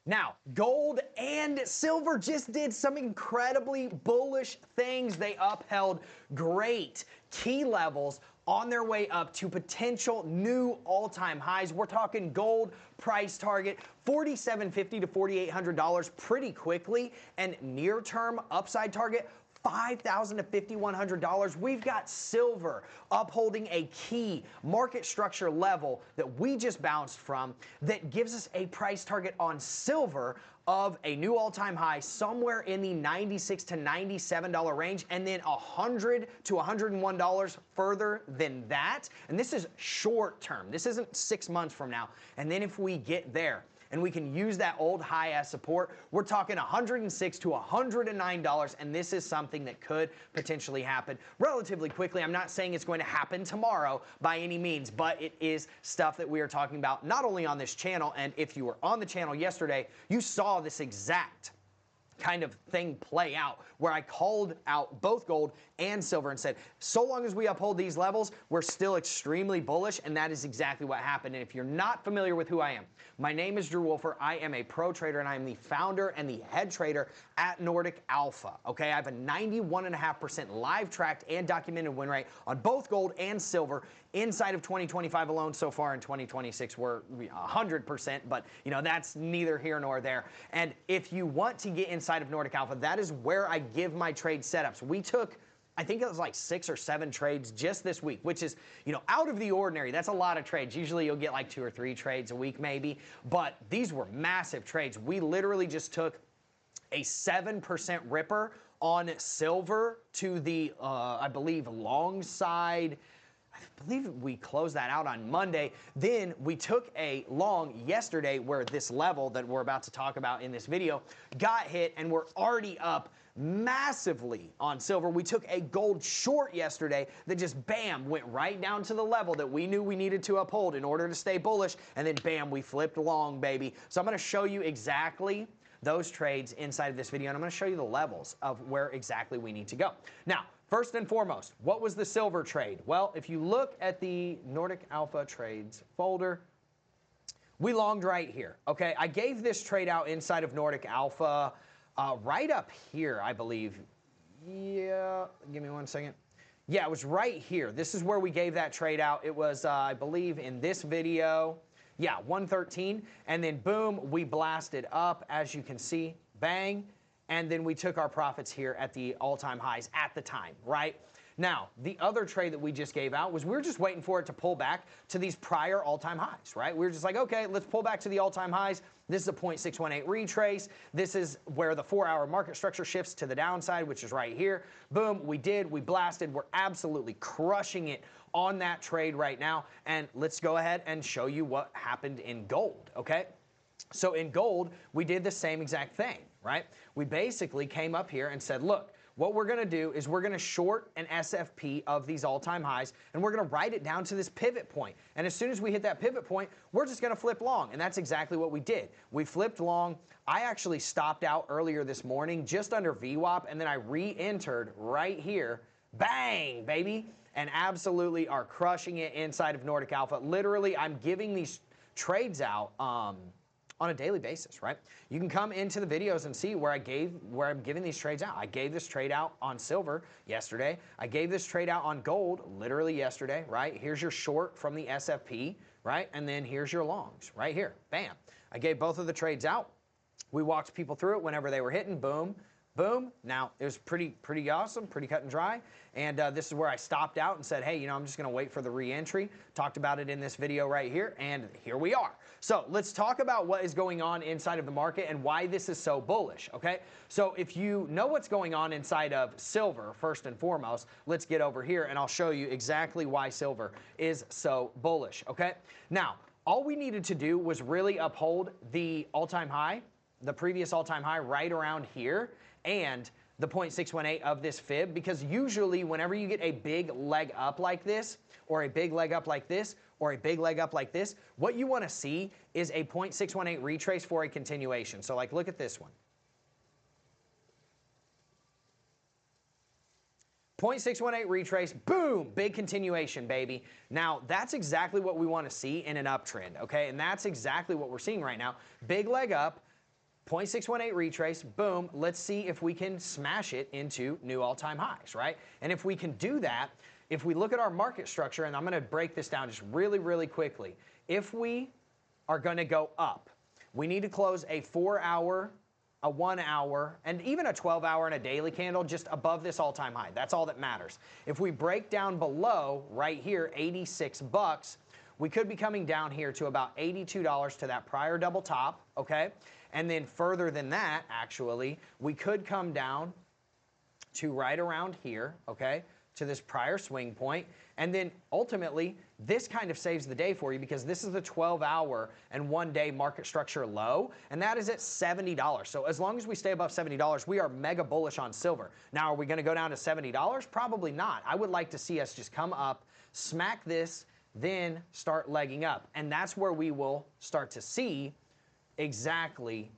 Now, gold and silver just did some incredibly bullish things. They upheld great key levels on their way up to potential new all-time highs. We're talking gold price target $4,750 to $4,800 pretty quickly, and near-term upside target $5,000 to $5,100. We've got silver upholding a key market structure level that we just bounced from that gives us a price target on silver of a new all-time high somewhere in the $96 to $97 range, and then $100 to $101 further than that. And this is short term. This isn't 6 months from now. And then if we get there, and we can use that old high as support, we're talking $106 to $109, and this is something that could potentially happen relatively quickly. I'm not saying it's going to happen tomorrow by any means, but it is stuff that we are talking about not only on this channel, and if you were on the channel yesterday, you saw this exact kind of thing play out where I called out both gold and silver and said, so long as we uphold these levels, we're still extremely bullish, and that is exactly what happened. And if you're not familiar with who I am, my name is Drew Wolfer. I am a pro trader, and I am the founder and the head trader at NORDIC Alpha. Okay, I have a 91.5% live tracked and documented win rate on both gold and silver inside of 2025 alone. So far in 2026, we're 100%, but you know, that's neither here nor there. And if you want to get inside of NORDIC Alpha, that is where I give my trade setups. We took, I think it was like 6 or 7 trades just this week, which is, you know, out of the ordinary. That's a lot of trades. Usually you'll get like 2 or 3 trades a week maybe, but these were massive trades. We literally just took a 7% ripper on silver to the, I believe, long side. I believe we closed that out on Monday. Then we took a long yesterday where this level that we're about to talk about in this video got hit, and we're already up massively on silver. We took a gold short yesterday that just bam went right down to the level that we knew we needed to uphold in order to stay bullish, and then bam, we flipped long, baby. So I'm going to show you exactly those trades inside of this video, and I'm going to show you the levels of where exactly we need to go. Now, first and foremost, what was the silver trade? Well, if you look at the NORDIC Alpha trades folder, we longed right here. Okay, I gave this trade out inside of NORDIC Alpha right up here, I believe. Yeah, give me one second. Yeah, it was right here. This is where we gave that trade out. It was, I believe, in this video. Yeah, 113, and then boom, we blasted up, as you can see, bang, and then we took our profits here at the all-time highs at the time, right? Now, the other trade that we just gave out was we were just waiting for it to pull back to these prior all-time highs, right? We were just like, okay, let's pull back to the all-time highs. This is a 0.618 retrace. This is where the 4-hour market structure shifts to the downside, which is right here. Boom, we did, we blasted. We're absolutely crushing it on that trade right now. And let's go ahead and show you what happened in gold, okay? So in gold, we did the same exact thing, right? We basically came up here and said, look, what we're going to do is we're going to short an SFP of these all-time highs, and we're going to write it down to this pivot point. And as soon as we hit that pivot point, we're just going to flip long, and that's exactly what we did. We flipped long. I actually stopped out earlier this morning just under VWAP, and then I re-entered right here. Bang, baby! And absolutely are crushing it inside of NORDIC Alpha. Literally, I'm giving these trades out on a daily basis, right? You can come into the videos and see where I'm giving these trades out. I gave this trade out on silver yesterday. I gave this trade out on gold literally yesterday, right? Here's your short from the SFP, right? And then here's your longs right here. Bam. I gave both of the trades out. We walked people through it whenever they were hitting. Boom. Boom. Now, it was pretty awesome, pretty cut and dry. And this is where I stopped out and said, hey, you know, I'm just going to wait for the re-entry. Talked about it in this video right here, and here we are. So let's talk about what is going on inside of the market and why this is so bullish, okay? So if you know what's going on inside of silver, first and foremost, let's get over here, and I'll show you exactly why silver is so bullish, okay? Now, all we needed to do was really uphold the all-time high, the previous all-time high right around here, and the 0.618 of this fib, because usually whenever you get a big leg up like this, or a big leg up like this, or a big leg up like this, what you want to see is a 0.618 retrace for a continuation. So like, look at this one. 0.618 retrace, boom, big continuation, baby. Now, that's exactly what we want to see in an uptrend, okay? And that's exactly what we're seeing right now. Big leg up, 0.618 retrace, boom, let's see if we can smash it into new all-time highs, right? And if we can do that, if we look at our market structure, and I'm gonna break this down just really, really quickly. If we are gonna go up, we need to close a 4-hour, a 1-hour, and even a 12-hour and a daily candle just above this all-time high. That's all that matters. If we break down below, right here, 86 bucks, we could be coming down here to about $82 to that prior double top, okay? And then further than that, actually, we could come down to right around here, okay, to this prior swing point. And then ultimately, this kind of saves the day for you because this is the 12-hour and 1-day market structure low, and that is at $70. So as long as we stay above $70, we are mega bullish on silver. Now, are we gonna go down to $70? Probably not. I would like to see us just come up, smack this, then start legging up. And that's where we will start to see exactly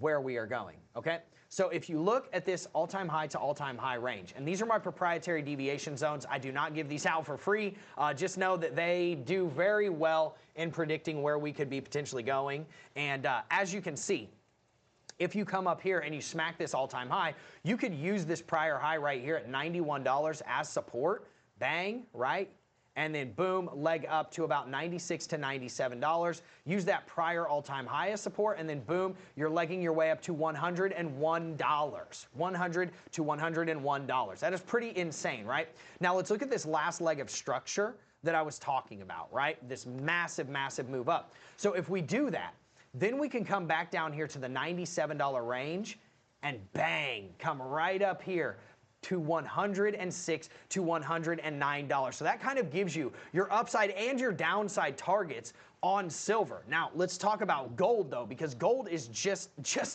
where we are going, okay? So if you look at this all-time high to all-time high range, and these are my proprietary deviation zones, I do not give these out for free. Just know that they do very well in predicting where we could be potentially going. And as you can see, if you come up here and you smack this all-time high, you could use this prior high right here at $91 as support, bang, right? And then boom, leg up to about $96 to $97. Use that prior all-time high as support, and then boom, you're legging your way up to $101. $100 to $101. That is pretty insane, right? Now let's look at this last leg of structure that I was talking about, right? This massive, massive move up. So if we do that, then we can come back down here to the $97 range and bang, come right up here to $106 to $109. So that kind of gives you your upside and your downside targets on silver. Now, let's talk about gold though, because gold is just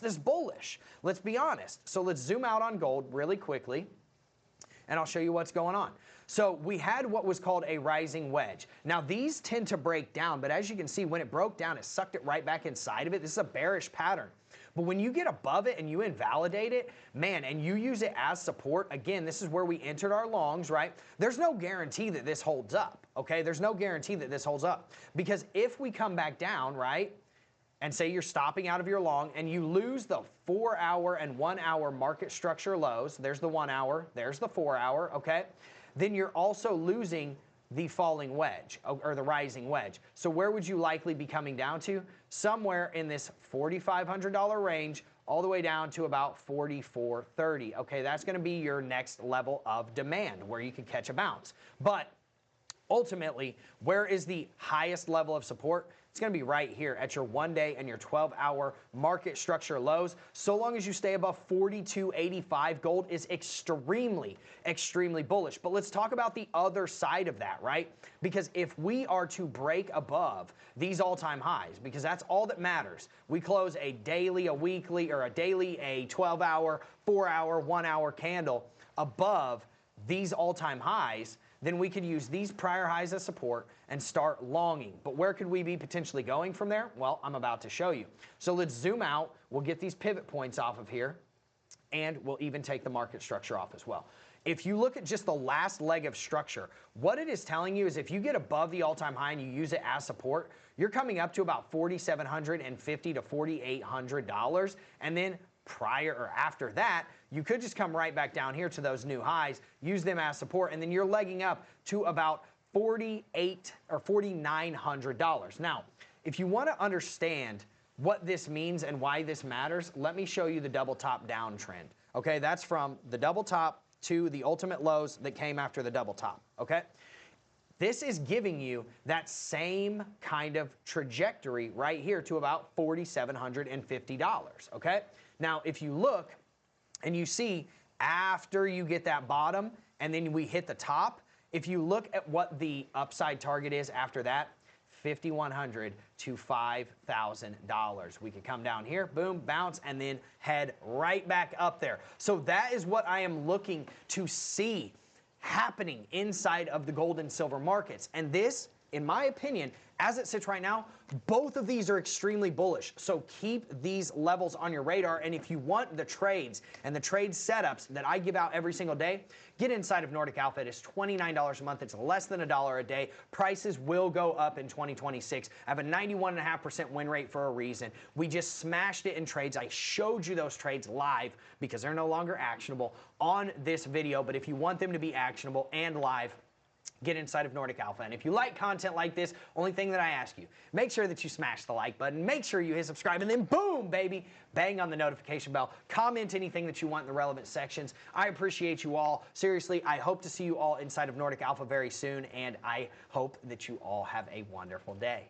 as bullish. Let's be honest. So let's zoom out on gold really quickly, and I'll show you what's going on. So we had what was called a rising wedge. Now these tend to break down, but as you can see, when it broke down, it sucked it right back inside of it. This is a bearish pattern. But when you get above it and you invalidate it, man, and you use it as support, again, this is where we entered our longs, right? There's no guarantee that this holds up, okay? There's no guarantee that this holds up. Because if we come back down, right, and say you're stopping out of your long and you lose the 4-hour and 1-hour market structure lows, there's the 1 hour, there's the 4-hour, okay? Then you're also losing the falling wedge or the rising wedge. So where would you likely be coming down to? Somewhere in this $4,500 range all the way down to about $4,430. Okay, that's going to be your next level of demand where you can catch a bounce. But ultimately, where is the highest level of support? It's going to be right here at your 1-day and your 12-hour market structure lows. So long as you stay above 42.85, gold is extremely, extremely bullish. But let's talk about the other side of that, right? Because if we are to break above these all-time highs, because that's all that matters, we close a daily, a weekly, or a daily, a 12-hour, 4-hour, 1-hour candle above these all-time highs, then we could use these prior highs as support and start longing. But where could we be potentially going from there? Well, I'm about to show you. So let's zoom out. We'll get these pivot points off of here, and we'll even take the market structure off as well. If you look at just the last leg of structure, what it is telling you is if you get above the all-time high and you use it as support, you're coming up to about $4,750 to $4,800, and then prior or after that, you could just come right back down here to those new highs, use them as support, and then you're legging up to about $4,800 or $4,900. Now, if you want to understand what this means and why this matters, let me show you the double top downtrend. Okay, that's from the double top to the ultimate lows that came after the double top. Okay, this is giving you that same kind of trajectory right here to about $4,750. Okay, now if you look and you see after you get that bottom and then we hit the top, if you look at what the upside target is after that, $5,100 to $5,000. We could come down here, boom, bounce, and then head right back up there. So that is what I am looking to see happening inside of the gold and silver markets. And this in my opinion, as it sits right now, both of these are extremely bullish. So keep these levels on your radar. And if you want the trades and the trade setups that I give out every single day, get inside of Nordic Alpha. It is $29 a month. It's less than $1 a day. Prices will go up in 2026. I have a 91.5% win rate for a reason. We just smashed it in trades. I showed you those trades live because they're no longer actionable on this video. But if you want them to be actionable and live, get inside of Nordic Alpha. And if you like content like this, only thing that I ask you, make sure that you smash the like button, make sure you hit subscribe, and then boom, baby, bang on the notification bell. Comment anything that you want in the relevant sections. I appreciate you all. Seriously, I hope to see you all inside of Nordic Alpha very soon, and I hope that you all have a wonderful day.